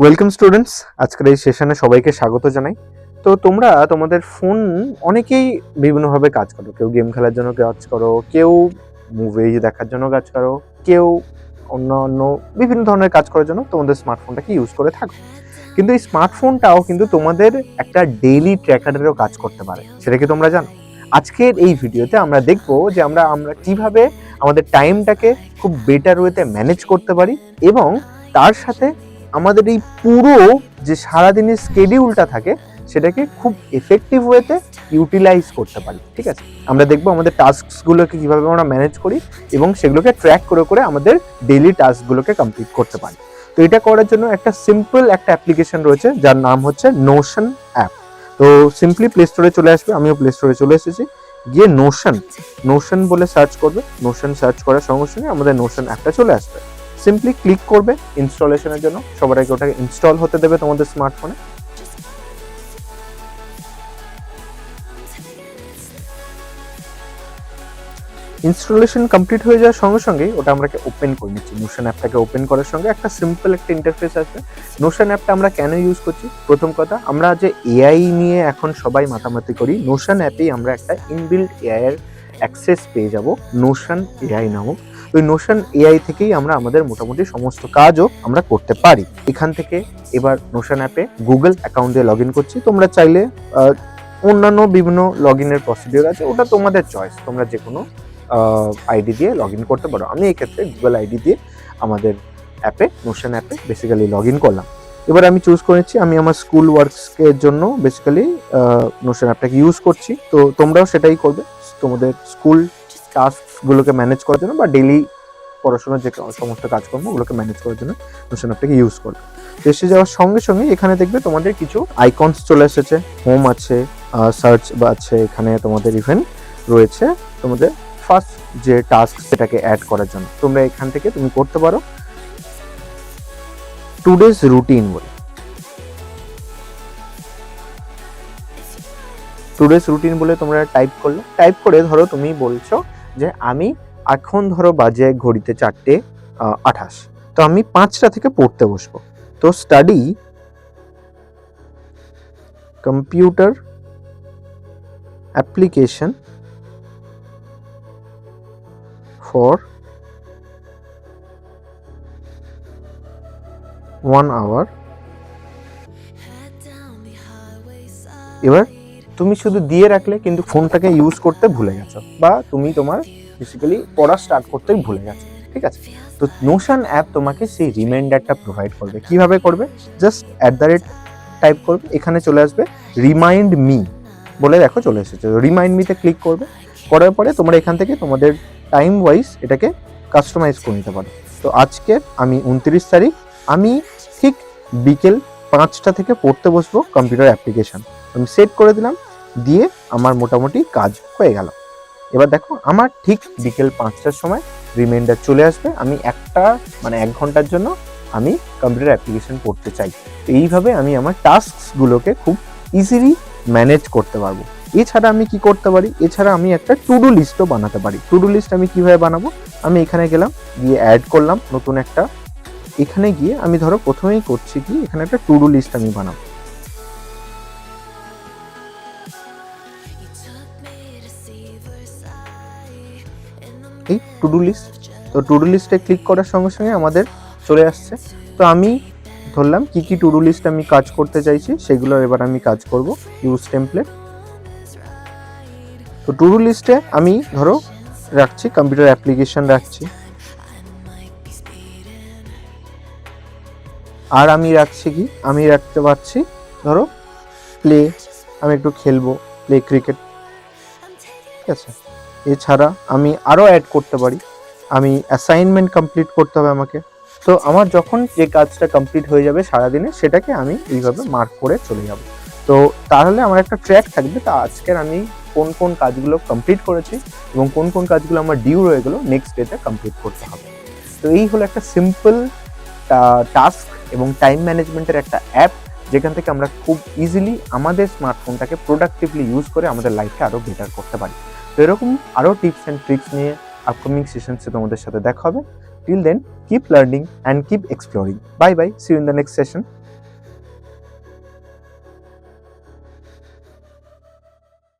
Welcome students, আজকের এই সেশনে সবাইকে স্বাগত জানাই। তো তোমরা তোমাদের ফোন অনেকেই বিভিন্নভাবে কাজ করো। কেউ গেম খেলার জন্য কাজ করো, কেউ মুভি দেখার জন্য কাজ করো, কেউ অন্য বিভিন্ন ধরনের কাজ করার জন্য তোমাদের স্মার্টফোনটাকে ইউজ করে থাকো। কিন্তু এই স্মার্টফোনটাও কিন্তু তোমাদের একটা ডেইলি ট্র্যাকারেরও কাজ করতে পারে। সেটা কি তোমরা জানো? আজকের এই ভিডিওতে আমরা দেখবো যে আমরা কিভাবে আমাদের টাইমটাকে খুব বেটার ওয়েতে ম্যানেজ করতে পারি এবং তার সাথে আমাদের এই পুরো যে সারাদিনের স্কেডিউলটা থাকে সেটাকে খুব এফেক্টিভ ওয়েতে ইউটিলাইজ করতে পারি। ঠিক আছে, আমরা দেখবো আমাদের টাস্কগুলোকে কিভাবে আমরা ম্যানেজ করি এবং সেগুলোকে ট্র্যাক করে করে আমাদের ডেইলি টাস্কগুলোকে কমপ্লিট করতে পারি। তো এটা করার জন্য একটা সিম্পল একটা অ্যাপ্লিকেশন রয়েছে যার নাম হচ্ছে নোশন অ্যাপ। তো সিম্পলি প্লে স্টোরে চলে আসবে, আমিও প্লে স্টোরে চলে এসেছি। গিয়ে নোশন বলে সার্চ করবে। নোশন সার্চ করার সঙ্গে সঙ্গে আমাদের নোশন অ্যাপটা চলে আসবে। সিম্পলি ক্লিক করবে ইনস্টলেশনের জন্য। সবার আগে ওটাকে ইনস্টল হতে দেবে তোমাদের স্মার্টফোনে। ইনস্টলেশন কমপ্লিট হয়ে যাওয়ার সঙ্গে সঙ্গেই ওটা আমরা ওপেন করে নিচ্ছি। নোশন অ্যাপটাকে ওপেন করার সঙ্গে একটা সিম্পল একটা ইন্টারফেস আসবে। নোশন অ্যাপটা আমরা কেন ইউজ করছি? প্রথম কথা, আমরা যে এআই নিয়ে এখন সবাই মাতামাতি করি, নোশন অ্যাপেই আমরা একটা ইনবিল্ট এআই এর অ্যাক্সেস পেয়ে যাব, নোশন এআই নামক। ওই নোশন এআই থেকেই আমরা আমাদের মোটামুটি সমস্ত কাজও আমরা করতে পারি। এখান থেকে এবার নোশন অ্যাপে গুগল অ্যাকাউন্ট দিয়ে লগ ইন করছি। তোমরা চাইলে অন্যান্য বিভিন্ন লগ ইনের প্রসিডিওর আছে, ওটা তোমাদের চয়েস, তোমরা যে কোনো আইডি দিয়ে লগ ইন করতে পারো। আমি এক্ষেত্রে গুগল আইডি দিয়ে আমাদের অ্যাপে, নোশন অ্যাপে বেসিক্যালি লগ ইন করলাম। এবার আমি চুজ করেছি আমি আমার স্কুল ওয়ার্কসের জন্য বেসিক্যালি নোশন অ্যাপটাকে ইউজ করছি। তো তোমরাও সেটাই করবে, তোমাদের স্কুল টাস্কগুলোকে ম্যানেজ করার জন্য বা ডেইলি পড়াশোনার যে সমস্ত কাজকর্মগুলোকে ম্যানেজ করার জন্য নোশন অ্যাপটাকে ইউজ করবে। এসে যাওয়ার সঙ্গে সঙ্গে এখানে দেখবে তোমাদের কিছু আইকনস চলে এসেছে। হোম আছে, সার্চ বা আছে, এখানে তোমাদের ইভেন্ট রয়েছে তোমাদের ফার্স্ট যে টাস্ক সেটাকে অ্যাড করার জন্য। তোমরা এখান থেকে তুমি করতে পারো টুডেজ রুটিন বলে। টুডেজ রুটিন বলে তোমরা টাইপ করলে, টাইপ করে ধরো তুমি বলছো যে আমি এখন ধরো বাজে ঘড়িতে 4:28, তো আমি 5টা থেকে পড়তে বসবো। তো study computer application for 1 hour। এবার তুমি শুধু দিয়ে রাখলে কিন্তু ফোনটাকে ইউজ করতে ভুলে গেছো বা তুমি তোমার বেসিক্যালি পড়া স্টার্ট করতে ভুলে গেছো। ঠিক আছে, তো নোশন অ্যাপ তোমাকে সেই রিমাইন্ডারটা প্রোভাইড করবে। কিভাবে করবে? জাস্ট @ টাইপ করবে, এখানে চলে আসবে রিমাইন্ড মি বলে, দেখো চলে এসেছে। রিমাইন্ড মিতে ক্লিক করবে, করার পরে তোমরা এখান থেকে তোমাদের টাইম ওয়াইজ এটাকে কাস্টমাইজ করে নিতে পারো। তো আজকের আমি 29 তারিখ, আমি ঠিক বিকেল 5টা থেকে পড়তে বসবো কম্পিউটার অ্যাপ্লিকেশন। আমি সেট করে দিলাম, দিয়ে আমার মোটামুটি কাজ হয়ে গেল। এবার দেখো আমার ঠিক বিকেল 5টার সময় রিমাইন্ডার চলে আসবে, আমি 1 ঘন্টার জন্য আমি কম্পিউটার অ্যাপ্লিকেশন পড়তে চাই। তো এইভাবে আমি আমার টাস্কগুলোকে খুব ইজিলি ম্যানেজ করতে পারবো। এছাড়া আমি কি করতে পারি? এছাড়া আমি একটা টু ডু লিস্টও বানাতে পারি। টু ডু লিস্ট আমি কিভাবে বানাবো? আমি এখানে গেলাম, গিয়ে অ্যাড করলাম নতুন একটা। এখানে গিয়ে আমি ধরো প্রথমেই করছি কি, এখানে একটা টু ডু লিস্ট আমি বানাবো। এই টু ডু লিস্ট, তো টু ডু লিস্টে ক্লিক করার সঙ্গে সঙ্গে আমাদের চলে আসছে। তো আমি ধরলাম কি কি টু ডু লিস্ট আমি কাজ করতে চাইছি, সেগুলো এবার আমি কাজ করব। Use template. তো টু ডু লিস্টে আমি ধরো রাখছি কম্পিউটার অ্যাপ্লিকেশন রাখছি, আর আমি রাখছি কি, আমি রাখতে পারছি ধরো প্লে, আমি একটু খেলবো, প্লে ক্রিকেট। ঠিক আছে, এছাড়া আমি আরও অ্যাড করতে পারি, আমি অ্যাসাইনমেন্ট কমপ্লিট করতে হবে আমাকে। তো আমার যখন যে কাজটা কমপ্লিট হয়ে যাবে সারাদিনে, সেটাকে আমি এইভাবে মার্ক করে চলে যাব। তো তাহলে আমার একটা ট্র্যাক থাকবে, তা আজকের আমি কোন কোন কাজগুলো কমপ্লিট করেছি এবং কোন কোন কাজগুলো আমার ডিউ রয়ে গেলো নেক্সট ডেতে কমপ্লিট করতে হবে। তো এই হলো একটা সিম্পল টাস্ক এবং টাইম ম্যানেজমেন্টের একটা অ্যাপ, যেখান থেকে আমরা খুব ইজিলি আমাদের স্মার্টফোনটাকে প্রোডাক্টিভলি ইউজ করে আমাদের লাইফকে আরও বেটার করতে পারি। তো এরকম আরও টিপস অ্যান্ড ট্রিক্স নিয়ে আপকামিং সেশনসে তোমাদের সাথে দেখা হবে। Till then, keep learning and keep exploring. Bye bye, see you in the next session.